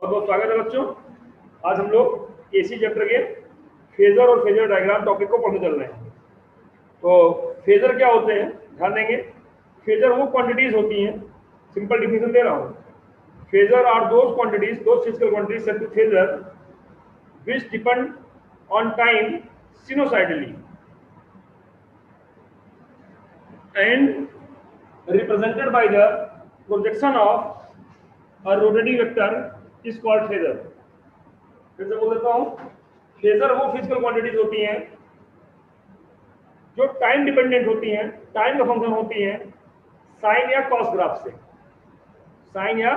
बहुत बहुत स्वागत है बच्चों। आज हम लोग एसी चैप्टर के फेजर और फेजर डायग्राम टॉपिक को पढ़ने चल रहे हैं। तो फेजर क्या होते हैं ध्यान देंगे। फेजर वो क्वांटिटीज होती हैं, सिंपल डिफिनेशन दे रहा हूँ। Phasor are those quantities, those physical quantities set to phasor which depend on time sinusoidally and represented by the projection of a rotating vector is called phasor। फिर से बोल देता हूँ, फेजर वो फिजिकल क्वांटिटीज होती हैं जो टाइम डिपेंडेंट होती हैं, टाइम का फंक्शन होती हैं साइन या कॉस ग्राफ से, साइन या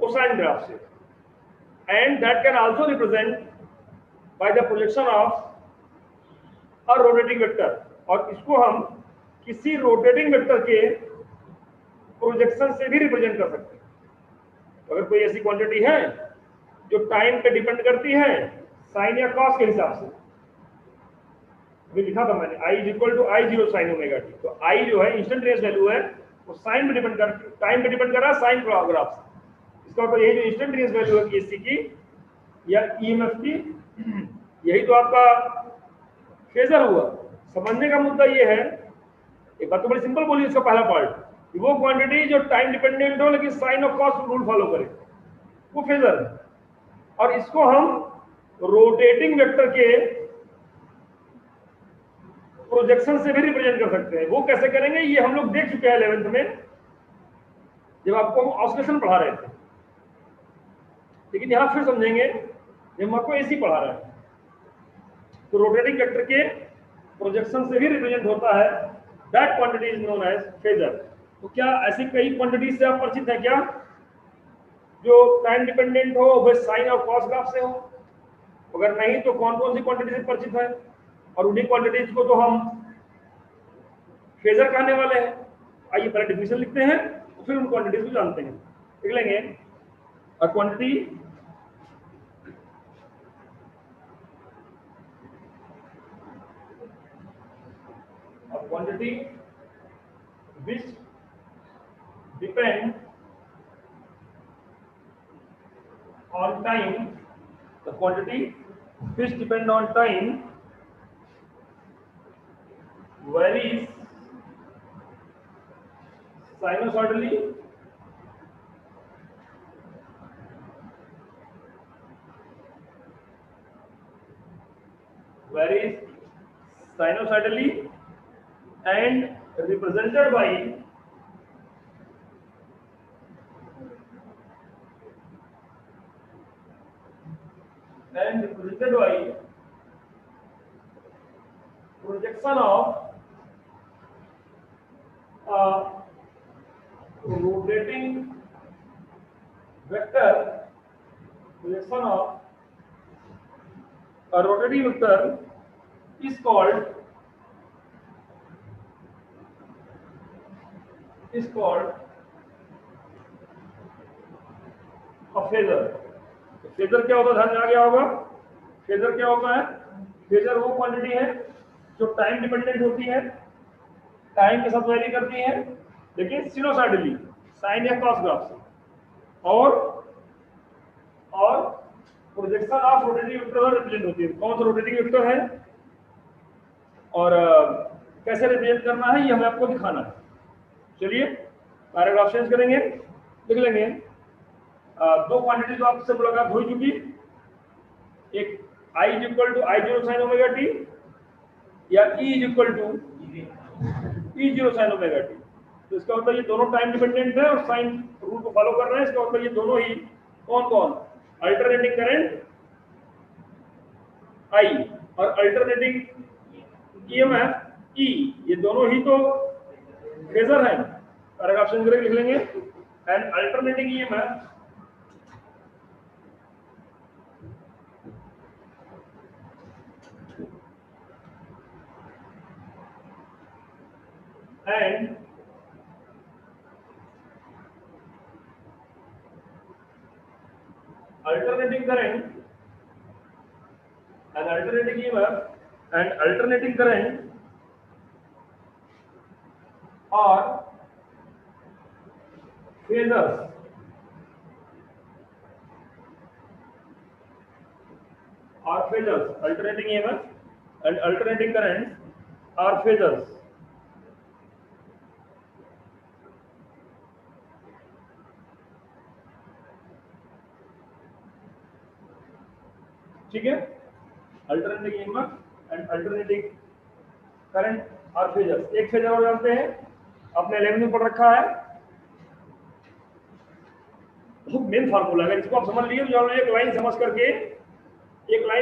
कोसाइन ग्राफ से, and that can also represent by the projection of a rotating vector. और इसको हम किसी रोटेटिंग वेक्टर के प्रोजेक्शन से भी रिप्रेजेंट कर सकते हैं। अगर कोई ऐसी क्वांटिटी है जो टाइम पे डिपेंड करती है साइन या कॉस के हिसाब से, अभी लिखा था मैंने I is equal to I zero sine omega t. तो I जो है इंस्टेंटेनियस वैल्यू है, वो साइन पे डिपेंड कर, टाइम पे डिपेंड कर रहा है साइन ग्राफ से। इसका मतलब यही जो इंस्टेंटेनियस वैल्यू है एसी की या ईएमएफ की, यही तो आपका फेजर हुआ। समझने का मुद्दा ये है, एक बात तो बड़ी सिंपल बोली इसका पहला पार्ट, वो क्वांटिटी जो टाइम डिपेंडेंट हो लेकिन साइन और कॉस रूल फॉलो करे, वो फेजर है। और इसको हम रोटेटिंग वेक्टर के प्रोजेक्शन से भी रिप्रेजेंट कर सकते हैं। वो कैसे करेंगे ये हम लोग देख चुके हैं 11th में, जब आपको हम ऑसिलेशन पढ़ा रहे थे। लेकिन यहां फिर समझेंगे जब हम आपको एसी पढ़ा रहे हैं। तो रोटेटिंग वेक्टर के प्रोजेक्शन से भी रिप्रेजेंट होता है, that quantity is known as phasor. तो क्या ऐसी कई क्वांटिटीज से आप परिचित हैं क्या जो टाइम डिपेंडेंट हो, वह साइन और कॉस ग्राफ से हो? अगर नहीं तो कौन कौन सी क्वांटिटी से परिचित है? और उन्हीं क्वांटिटीज को तो हम फेजर कहने वाले हैं। आइए पहले डिफिनेशन लिखते हैं, फिर उन क्वांटिटीज को जानते हैं। लिख लेंगे a quantity which depend on time, the quantity which depend on time varies sinusoidally and represented by projection of rotating vector, projection of a rotating vector is called a phasor। Phasor क्या होता है ध्यान में आ गया होगा। Phasor क्या होता है? फेजर वो क्वांटिटी है जो टाइम डिपेंडेंट होती है, टाइम के साथ वेरी करती है लेकिन सिनोसाइडली, साइन या कॉस ग्राफ से, और projection of rotating vector represent होती है। कौन सा रोटेटिंग वेक्टर है और कैसे रिप्रेजेंट करना है ये हमें आपको दिखाना है। चलिए पैराग्राफ चेंज करेंगे, लिख लेंगे दो क्वांटिटी जो आपसे मुलाकात हो चुकी, एक I is equal to I zero sine omega t या E is equal to E zero sine omega t. तो इसका मतलब ये दोनों टाइम डिपेंडेंट है और साइन रूल को फॉलो कर रहे हैं। इसका मतलब ये दोनों ही कौन कौन, अल्टरनेटिंग करंट I और अल्टरनेटिंग ईएमएफ E, ये दोनों ही तो फेजर है। पैराग्राफ चेंज करके लिख लेंगे and alternating EMF and alternating current and alternating EMF and alternating current are phasors। are phasors. Alternating EMF and alternating currents are phasors. ठीक है, alternating EMF and alternating current are phasors. एक phasor और जानते हैं, आपने 11th में पढ़ रखा है, बहुत मेन फार्मूला है, इसको आप समझ लीजिए। जो हम एक लाइन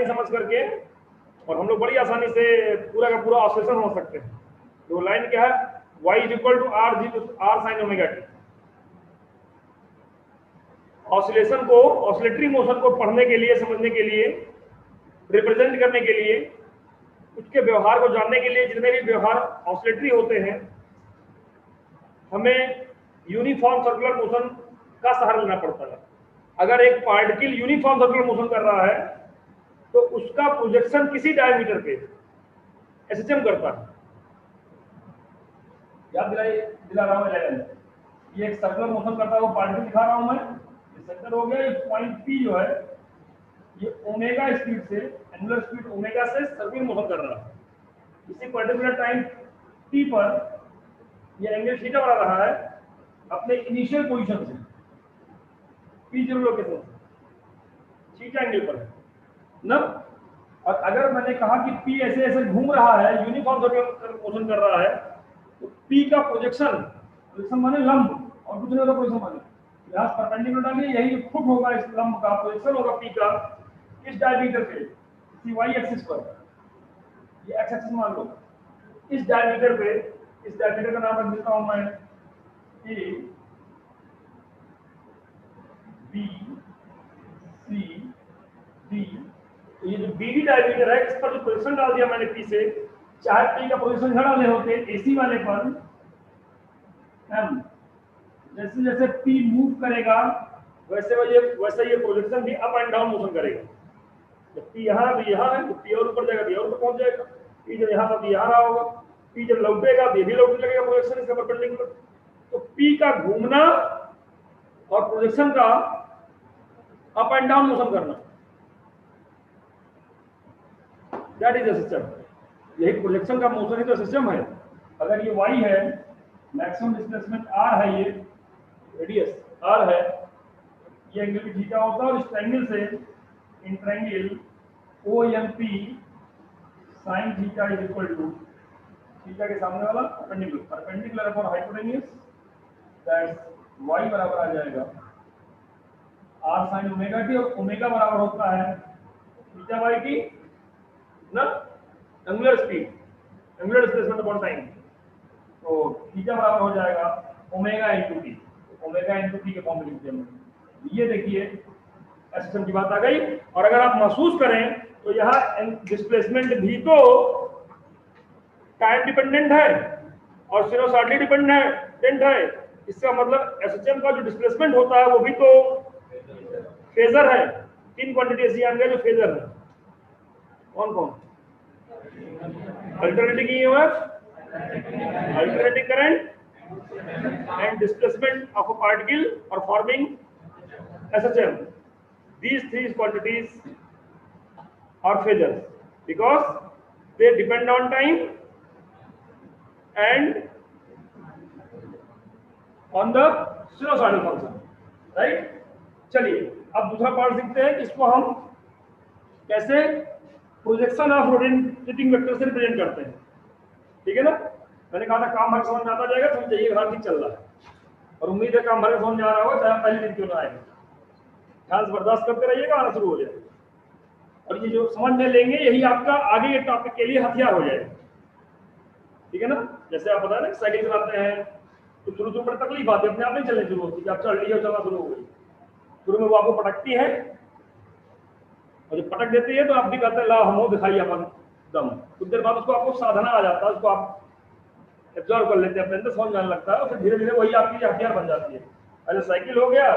समझ करके और हम लोग बड़ी आसानी से पूरा का पूरा ऑसिलेशन हो सकते हैं। तो लाइन क्या है, y is equal to r sine omega t. Oscillation को, ऑसिलेटरी मोशन को पढ़ने के लिए, समझने के लिए, रिप्रेजेंट करने के लिए, उसके व्यवहार को जानने के लिए, जितने भी व्यवहार ऑसिलेटरी होते हैं, हमें यूनिफॉर्म सर्कुलर मोशन का सहारा लेना पड़ता है। अगर एक पार्टिकल यूनिफॉर्म सर्कुलर मोशन कर रहा है तो उसका प्रोजेक्शन किसी डायमीटर पे एसएचएम करता है। याद दिला रहा हूं 11, ये एक सर्कुलर मोशन करता है, वो पार्टिकल दिखा रहा हूं मैं, ये सेंटर हो गया। ये पॉइंट पी जो है, ये ओमेगा स्पीड से, एंगुलर स्पीड ओमेगा से सर्कुलर मोशन कर रहा है। इसी पर्टिकुलर टाइम टी पर ये एंगल थीटा बना रहा है अपने इनिशियल पोजीशन से, P zero location theta angle पर है ना। और अगर मैंने कहा कि पी ऐसे ऐसे घूम रहा है, यूनिफॉर्म सर्कुलर मोशन कर रहा है, तो पी का प्रोजेक्शन माने लंब, और कुछ नहीं होगा प्रोजेक्शन माने, यहाँ परपेंडिकुलर डालिए, यही फुट होगा, इस लंब का प्रोजेक्शन होगा पी का इस डायमीटर पे, इसी वाई एक्सिस पर, ये एक्स एक्सिस मान लो, इस डायमीटर पे, इस डायमीटर का नाम रख देता हूं मैं ए बी सी डी। तो ये जो बीडी डायमीटर है, इस पर जो पोजीशन डाल दिया मैंने पी से, चाहे पी का पोजीशन यहाँ डाले होते एसी वाले पर एम, जैसे जैसे पी मूव करेगा वैसे ये प्रोजेक्शन भी अप एंड डाउन मोशन करेगा। जब पी यहाँ तो यहाँ है, तो पी और ऊपर जाएगा, पी और ऊपर पहुंच जाएगा। पी जब यहाँ था तो यहाँ रहा होगा, पी जब लौटेगा तो ये भी लौटने लगेगा प्रोजेक्शन इसका परपेंडिकुलर। तो पी का घूमना और प्रोजेक्शन का अप एंड डाउन मोशन करना, दैट इज सिस्टम। यही प्रोजेक्शन का मोशन ही तो सिस्टम है। अगर ये y है, मैक्सिमम डिस्प्लेसमेंट r है, ये रेडियस r है, ये एंगल भी थीटा होता है, और इस ट्रायंगल से in triangle OMP sin theta is equal to theta के सामने वाला perpendicular for hypotenuse, that's y बराबर आ जाएगा r sin ओमेगा टी, और ओमेगा बराबर होता है थीटा बाई टी ना, angular speed, angular displacement upon time. तो थीटा बराबर हो जाएगा omega into t, omega into t के फॉर्म में लिखते हैं। ये देखिए एसएसएम की बात आ गई। और अगर आप महसूस करें तो यहाँ डिस्प्लेसमेंट भी तो टाइम डिपेंडेंट है और सिनुसॉइडली डिपेंडेंट है। इसका मतलब एसएचएम का जो डिस्प्लेसमेंट होता है वो भी तो फेजर है। तीन क्वांटिटी ऐसी आएंगे जो फेजर है। कौन कौन? Alternating EMF, alternating current and displacement of a particle or forming SHM. These three quantities are phasors because they depend on time and on the sinusoidal function, right? चलिए अब दूसरा पार्ट सीखते हैं कि इसको हम कैसे प्रोजेक्शन ऑफ रोटेटिंग वेक्टर से रिप्रेजेंट करते हैं। ठीक है ना? मैंने कहा था काम भर समझ में आता जाएगा, समझ जाइए ध्यान ठीक चल रहा है और उम्मीद है काम भर समझ में आ रहा होगा, चाहे पहले दिन क्यों ना आए। ध्यान से बर्दाश्त करते रहिएगा, आना शुरू हो जाए। और ये जो समझ में लेंगे यही आपका आगे के टॉपिक के लिए हथियार हो जाएगा। ठीक है ना? जैसे आप बता रहे हैं साइकिल चलाते हैं तो शुरू में तकलीफ आती है, अपने आप नहीं चलने शुरू होती, आप चल रही हो, चलना शुरू हो गई। शुरू में वो आपको पटकती है और जब पटक देती है तो आप भी कहते हैं ला हम दिखाइए अपन दम। कुछ देर बाद उसको आपको साधना आ जाता है, उसको आप एब्जॉर्व कर लेते हैं अपने अंदर, समझ में आने लगता है और फिर धीरे धीरे वही आपकी हथियार बन जाती है। पहले साइकिल हो गया,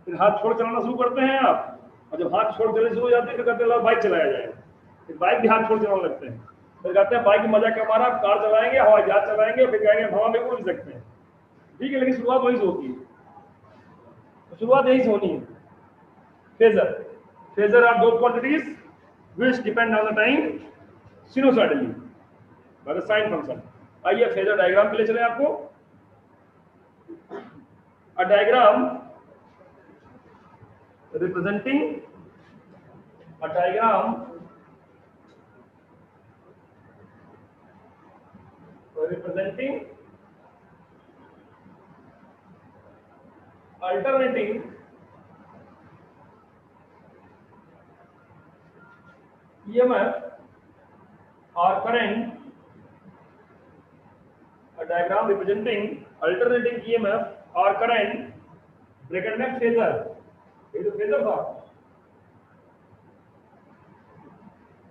फिर हाथ छोड़ चलाना शुरू करते हैं आप, और जब हाथ छोड़ चलने शुरू हो जाते हैं फिर कहते हैं बाइक चलाया जाए, फिर बाइक भी हाथ छोड़ चलाने लगते हैं, फिर कहते हैं बाइक मजा के हमारा कार चलाएंगे, हवाई जहाज चलाएंगे, फिर कहेंगे हवा में उड़ सकते हैं। ठीक है, लेकिन शुरुआत वही से होती है, तो शुरुआत यही से होनी है। Phasor phasor are those quantities which depend on the time sinusoidally by the sine function. आइए phasor diagram के लिए चले आपको. A diagram representing a diagram representing alternating EMF or current, a diagram representing alternating EMF or current, bracket में phasor, ये तो phasor था,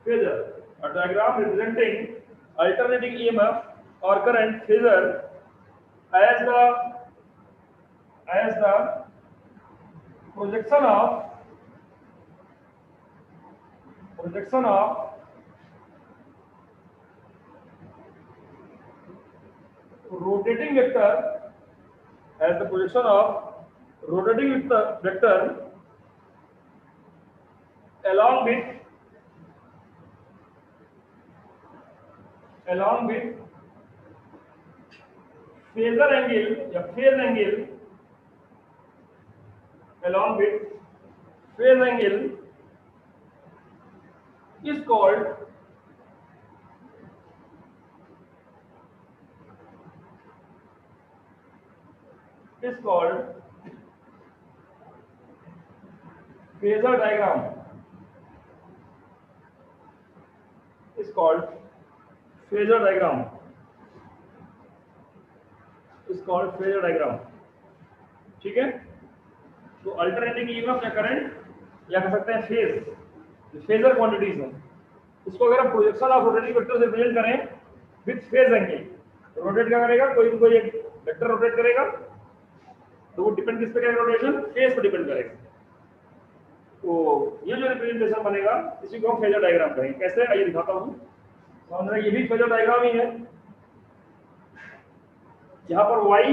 phasor, a diagram representing alternating EMF or current phasor as the projection of rotating vector, as the projection of rotating vector along with phasor angle या phase angle, along with phase angle is called phasor diagram, is called phasor diagram, is called phasor diagram. ठीक है, तो alternating EMF या current या कह सकते हैं phase, phasor quantities हैं. इसको अगर हम प्रोजेक्शन ऑफ रोटेटिंग वेक्टर से रिप्रेजेंट करें विद फेज एंगल, रोटेट क्या करेगा, कोई भी कोई एक वेक्टर रोटेट करेगा तो वो डिपेंड किस पे करेगा, रोटेशन फेज पे डिपेंड करेगा. तो ये जो रिप्रेजेंटेशन बनेगा इसी को हम फेजर डायग्राम कहेंगे. कैसे, आइए दिखाता हूँ. समझ रहे, ये भी फेजर डायग्राम ही है. यहाँ पर y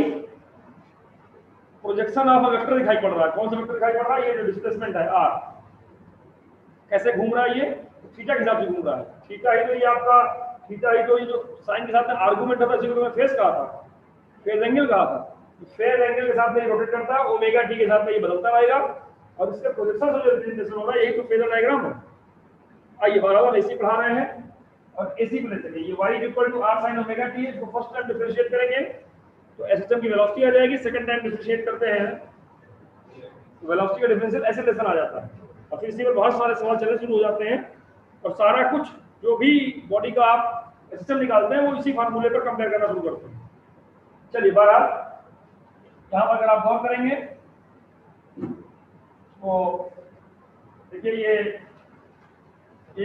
प्रोजेक्शन ऑफ वेक्टर दिखाई पड़ रहा है. कौन सा वेक्टर दिखाई पड़ रहा है, ये जो डिस्प्लेसमेंट है r, कैसे घूम रहा है, ये थीटा के हिसाब से घूम रहा है. थीटा ही तो ये आपका, थीटा ही तो ये जो साइन के साथ में आर्गुमेंट होता है, इसी को मैं फेज कहा था, फेज एंगल कहा था. फेज एंगल के साथ में ये रोटेट करता है, ओमेगा टी के साथ में ये बदलता रहेगा और इसके प्रोजेक्शन से जो रिप्रेजेंटेशन होगा यही तो फेजर डायग्राम है. आइए बराबर ऐसे पढ़ा रहे हैं और इसी को लेते हैं. ये y r sin omega T, इसको फर्स्ट टाइम डिफरेंशिएट करेंगे तो एसएचएम की वेलोसिटी आ जाएगी. सेकंड टाइम डिफरेंशिएट करते हैं तो वेलोसिटी का डिफरेंशियल एक्सेलरेशन आ जाता है और फिर इसी पर बहुत सारे सवाल चलने शुरू हो जाते हैं और सारा कुछ जो भी बॉडी का आप एसएचएम निकालते हैं वो इसी फार्मूले पर कंपेयर करना शुरू करते हैं. चलिए बहरहाल यहाँ पर अगर आप गौर करेंगे तो देखिए ये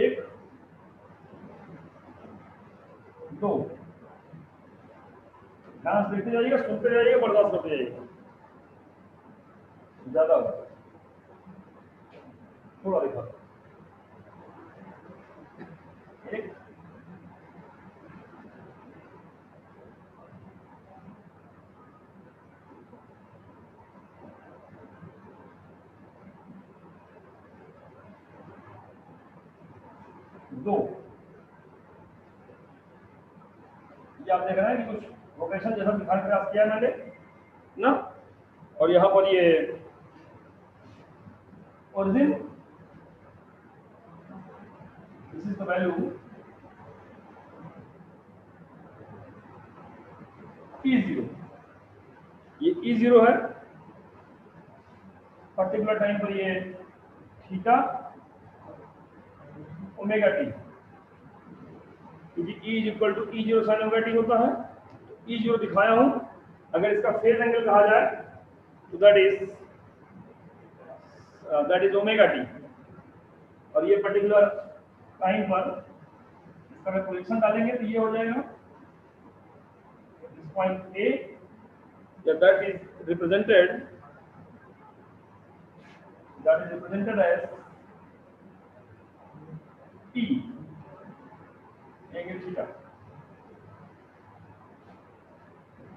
एक, दो, ध्यान से देखते जाइएगा, सुनते जाइएगा, बर्दाश्त करते जाइएगा. ज्यादा थोड़ा देखा, एक, दो. ये आप देख रहे हैं कि कुछ रोटेशन जैसा दिखाने का प्रयास किया मैंने ना, और यहाँ पर ये origin, this is the value E0. ये E0 है, पर्टिकुलर टाइम पर ये थीटा ओमेगा टी, क्योंकि E equal to E0 sine omega t होता है. E0 दिखाया हूं. अगर इसका फेज एंगल कहा जाए तो दैट इज ओमेगा टी, और ये पर्टिकुलर टाइम पर इसका मैं प्रोजेक्शन डालेंगे तो ये हो जाएगा this point A, that is represented as T angle theta.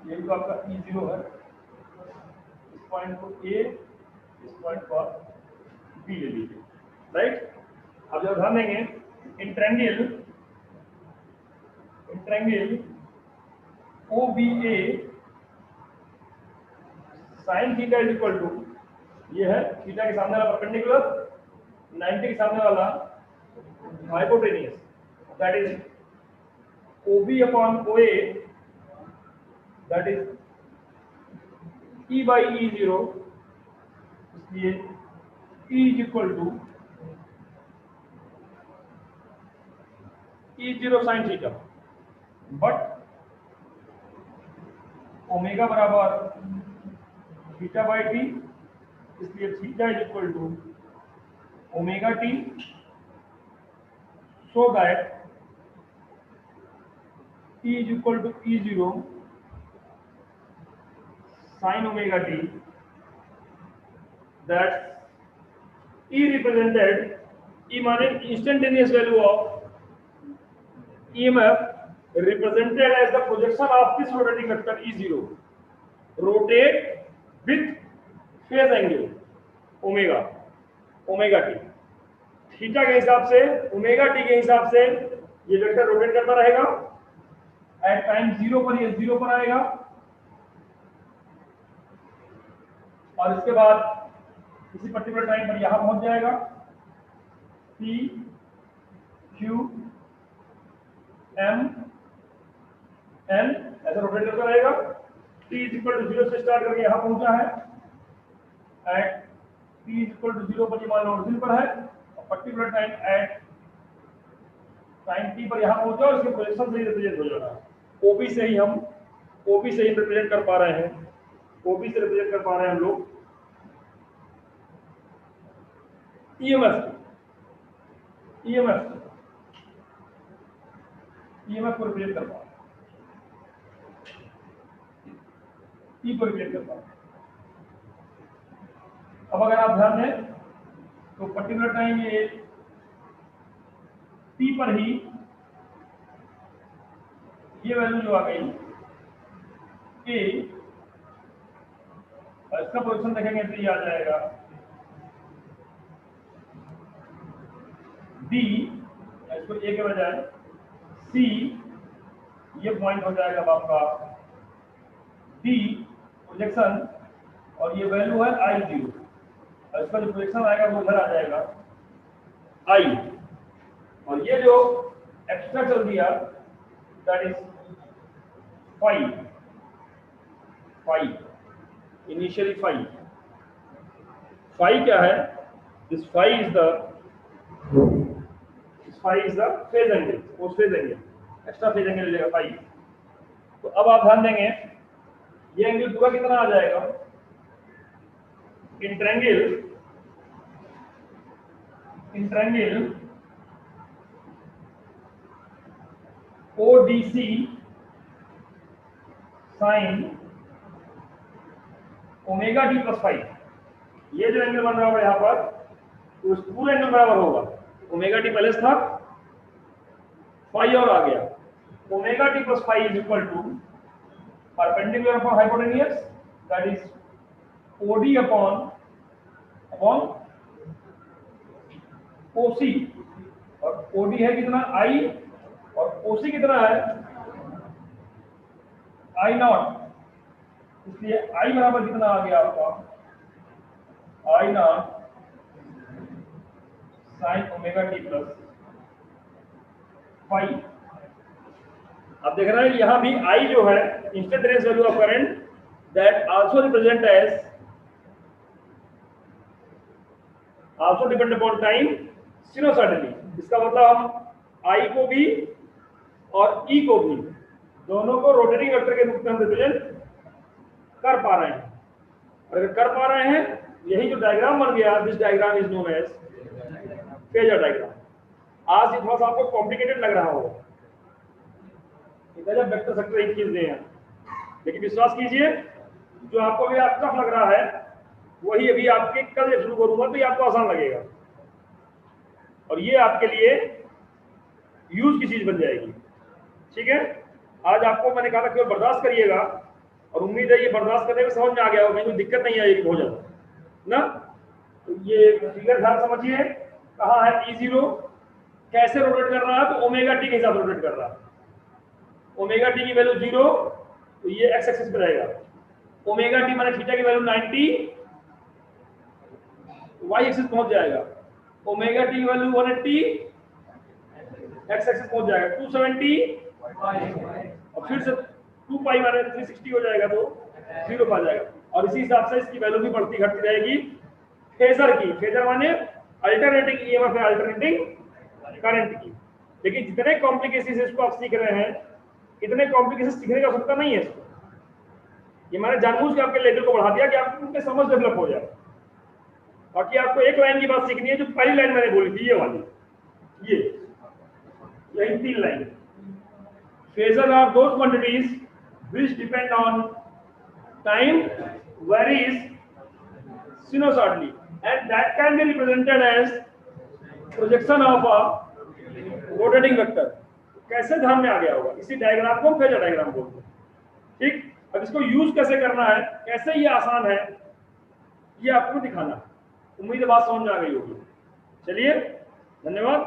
ये तो आपका E0 है. इस पॉइंट को A, इस पॉइंट को B ले लीजिए. राइट। अब जब ध्यान देंगे in triangle OBA sin theta is equal to, ये है थीटा के सामने वाला परपेंडिकुलर, 90 के सामने वाला hypotenuse, that is OB upon OA, that is E by E0, इसलिए E is equal to E0 sin theta, but omega बराबर थीटा बाई टी, इसलिए theta is equal to omega t, so that E is equal to E0 sin omega t, that E represented, E माने instantaneous value of EMF represented as the projection of this rotating vector E0 rotate with phase angle omega t, theta के हिसाब से omega T के हिसाब से ये vector rotate करता रहेगा। एट टाइम 0 पर ये 0 पर आएगा और इसके बाद किसी पर्टिकुलर टाइम पर यहां पहुंच जाएगा, P Q M N ऐसा रोटेट करता रहेगा। T इज इक्वल टू 0 से स्टार्ट करके यहां पहुंचा है, at T is equal to 0 पर ये मान लो ओरिजिन पर है, और particular time at time T पर यहां पहुंचा और इसके प्रोजेक्शन से ही रिप्रेजेंट हो जाना है। OB से ही रिप्रेजेंट कर पा रहे हैं, OB से रिप्रेजेंट कर पा रहे हैं हम लोग EMF को रिप्रेजेंट कर पा रहे हैं, E को रिप्रेजेंट कर पा रहे हैं। अब अगर आप ध्यान दें तो पर्टिकुलर टाइम ये T पर ही ये वैल्यू जो आ गई A, और इसका पोजीशन देखेंगे तो ये आ जाएगा B, इसको A के बजाय C, ये पॉइंट हो जाएगा आपका D प्रोजेक्शन, और ये वैल्यू है I0, और इसका जो प्रोजेक्शन आएगा वो इधर आ जाएगा I, और ये जो एक्स्ट्रा चल दिया that is phi, initially phi क्या है, this phi is the phase angle, वो phase angle, extra phase angle लेगा फाई। तो अब आप ध्यान देंगे ये एंगल पूरा कितना आ जाएगा, in triangle ODC sign omega t plus five, ये जो एंगल बन रहा होगा यहाँ पर तो पूरा एंगल बराबर होगा, ओमेगा टी पहले था फाइव और आ गया, omega t plus five is equal to perpendicular upon hypotenuse, that is OD upon OC, और OD है कितना I और OC कितना है I0, इसलिए I बराबर कितना आ गया आपका I0 sine omega t plus five. अब देख रहे हैं यहां भी I जो है instantaneous value of current that also represent as also depend upon time sinusoidally. इसका मतलब हम I को भी और E को भी दोनों को रोटेटिंग वेक्टर के रूप में हम रिप्रेजेंट कर पा रहे हैं, और अगर कर पा रहे हैं यही जो डायग्राम बन गया, this diagram is known as phasor diagram. आज ये थोड़ा सा आपको कॉम्प्लिकेटेड लग रहा होगा, जब वेक्टर सेक्टर एक चीज हैं, लेकिन विश्वास कीजिए जो आपको भी आप टफ लग रहा है वही अभी आपके कल जब शुरू करूंगा तो ये आपको आसान लगेगा, और ये आपके लिए यूज की चीज बन जाएगी। ठीक है, आज आपको मैंने कहा था कि बर्दाश्त करिएगा, और उम्मीद है ये बर्दाश्त करने में समझ में आ गया होगा, कोई दिक्कत नहीं आएगी बहुत ज्यादा ना। तो ये फिगर ध्यान समझिए, कहाँ है E0, कैसे रोटेट कर रहा है, तो ओमेगा टी के हिसाब से रोटेट कर रहा है। ओमेगा टी की वैल्यू 0, तो ये एक्स एक्सिस पे रहेगा। ओमेगा टी माने थीटा की वैल्यू 90, वाई एक्सिस पहुंच जाएगा। ओमेगा टी की वैल्यू 180, एक्स एक्सिस पहुंच जाएगा 270, और फिर से 2 पाई माने 360 हो जाएगा, तो 0 पा जाएगा। और इसी हिसाब से इसकी वैल्यू भी बढ़ती घटती रहेगी। फेजर की, फेजर माने अल्टरनेटिंग ईएमएफ है, अल्टरनेटिंग करंट की। लेकिन जितने कॉम्प्लिकेशन इसको आप सीख रहे हैं, इतने कॉम्प्लिकेशन सीखने की आवश्यकता नहीं है इसको। ये मैंने जानबूझ के आपके लेवल को बढ़ा दिया कि आपके समझ डेवलप हो जाए। बाकी आपको एक लाइन की बात सीखनी है, जो पहली लाइन मैंने बोली थी, ये वाली, ये यही 3 line. Phasor are those quantities which depend on time varies sinusoidally and that can be represented as projection of a rotating vector। कैसे ध्यान में आ गया होगा, इसी डायग्राम को फेजर डायग्राम बोलते हैं। ठीक, अब इसको यूज कैसे करना है, कैसे ये आसान है, ये आपको दिखाना है। उम्मीद है बात समझ में आ गई होगी। चलिए, धन्यवाद।